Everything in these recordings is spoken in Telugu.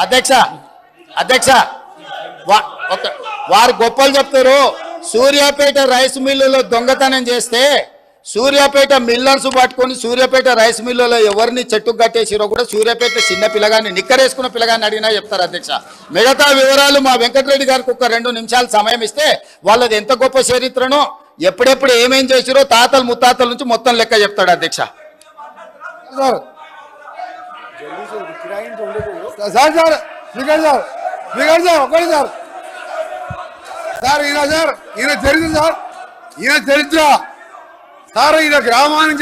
అధ్యక్ష అధ్యక్ష వారు గొప్పలు చెప్తారు. సూర్యాపేట రైస్ మిల్లులో దొంగతనం చేస్తే సూర్యాపేట మిల్లర్స్ పట్టుకొని సూర్యాపేట రైస్ మిల్లులో ఎవరిని చెట్టుకు కట్టేసిరో కూడా సూర్యాపేట చిన్న పిల్లగాన్ని నిక్కరేసుకున్న పిల్లగాన్ని అడిగినా చెప్తారు అధ్యక్ష. మిగతా వివరాలు మా వెంకటరెడ్డి గారికి ఒక 2 నిమిషాలు సమయం ఇస్తే వాళ్ళది ఎంత గొప్ప చరిత్రనో ఎప్పుడెప్పుడు ఏమేం చేసిరో తాతలు ముత్తాతల నుంచి మొత్తం లెక్క చెప్తాడు అధ్యక్ష. ఈయన చరిత్ర సార్ ఈయన గ్రామానికి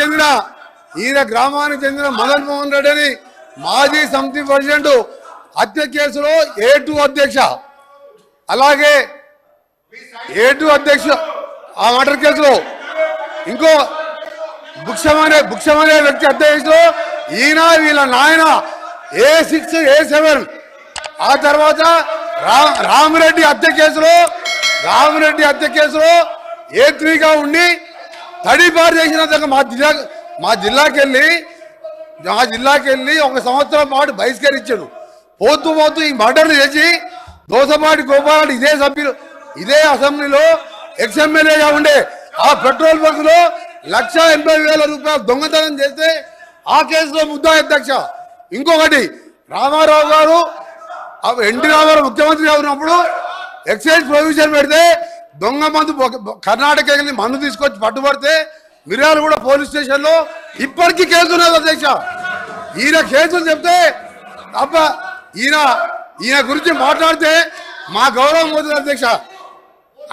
చెందిన మదన్ మోహన్ రెడ్డి అని మాజీ సమితి ప్రెసిడెంట్ హత్య కేసులో A2 అధ్యక్ష, అలాగే A2 అధ్యక్ష ఆ మర్డర్ కేసులో ఇంకో భుక్షమనే వ్యక్తి అధ్యక్షులు ఈయన వీళ్ళ నాయన A6 A7. ఆ తర్వాత రామిరెడ్డి హత్య కేసులో A3గా ఉండి తడిపారు చేసిన మా జిల్లాకి వెళ్ళి 1 సంవత్సరం పాటు బహిష్కరించాడు. పోతూ ఈ మర్డర్లు చేసి దోసపాటి గోపాల్ ఇదే అసెంబ్లీలో ఎక్స్ఎమ్మెల్యేగా ఉండే ఆ పెట్రోల్ బంకులో 1,80,000 రూపాయలు దొంగతనం చేస్తే ఆ కేసులో ముద్దాయి అధ్యక్ష. ఇంకొకటి రామారావు గారు ఎన్టీ రామారావు ముఖ్యమంత్రిగా ఉన్నప్పుడు ఎక్సైజ్ ప్రొవిజన్ పెడితే దొంగ మందు కర్ణాటక వెళ్ళి మందు తీసుకొచ్చి పట్టుబడితే మిర్యాలగూడ పోలీస్ స్టేషన్లో ఇప్పటికీ కేసు ఉన్నది అధ్యక్ష. ఈయన కేసులు చెప్తే తప్ప ఈయన గురించి మాట్లాడితే మా గౌరవం పోతుంది అధ్యక్ష.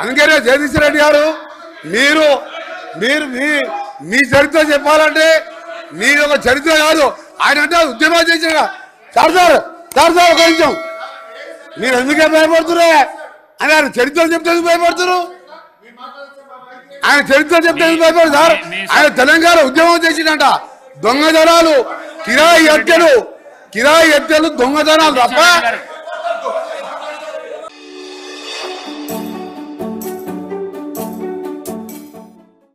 అందుకనే జగదీష్ రెడ్డి గారు మీరు మీ చరిత్ర చెప్పాలంటే మీరు ఒక చరిత్ర కాదు, ఆయన అంటే ఉద్యమం చేసిన సార్ కొంచెం మీరు ఎందుకే భయపడుతున్నా అని ఆయన చరిత్ర చెప్తే భయపడుతున్నారు. ఆయన చరిత్ర చెప్తే భయపడదు సార్. ఆయన తెలంగాణ ఉద్యమం చేసిందంట. దొంగతనాలు కిరాయి హత్యలు దొంగతనాలు తప్ప